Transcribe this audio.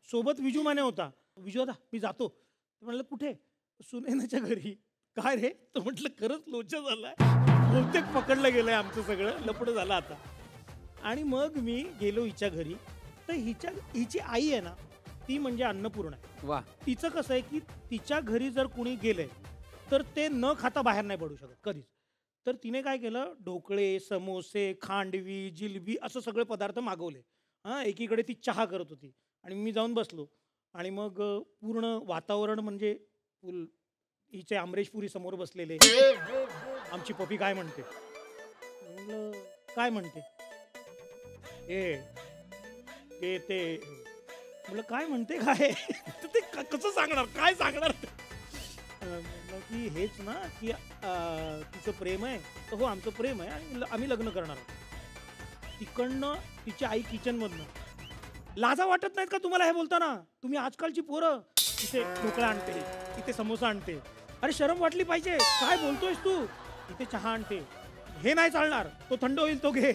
सोबत विजू माने होता. विजू दादा मी जातो. म्हणलं कुठे? सुनैनाच्या घरी. काय रे? तर म्हटलं खरंच लोचा झालाय, बहुतेक पकडलं गेलंय आमचं सगळं, लपडं झालं आता. आणि मग मी गेलो हिच्या घरी. तर हिची आई आहे ना, ती म्हणजे अन्नपूर्णा आहे. वा. तिचं कसं आहे की तिच्या घरी जर कुणी गेलंय तर ते न खाता बाहेर नाही पडू शकत कधीच. तर तिने काय केलं, ढोकळे, समोसे, खांडवी, जिलबी असं सगळे पदार्थ मागवले. हां, एकीकडे ती चहा करत होती आणि मी जाऊन बसलो. आणि मग पूर्ण वातावरण म्हणजे हिचे अमरीश पुरी समोर बसलेले. आमची पपी काय म्हणते? म्हणलं काय म्हणते? ते म्हणलं काय म्हणते काय? ते कसं सांगणार, काय सांगणार? म्हणलं की हेच ना की तिचं प्रेम आहे. तर हो आमचं प्रेम आहे आणि आम्ही लग्न करणार आहोत. तिकडनं तिची आई किचनमधनं, लाजा वाटत नाहीत का तुम्हाला हे बोलताना? तुम्ही आजकालची पोरं, इथे ढोकळा आणते, इथे समोसा आणते, अरे शरम वाटली पाहिजे. काय बोलतोयस तू? इथे चहा आणते, हे नाही चालणार, तो थंड होईल तो घे.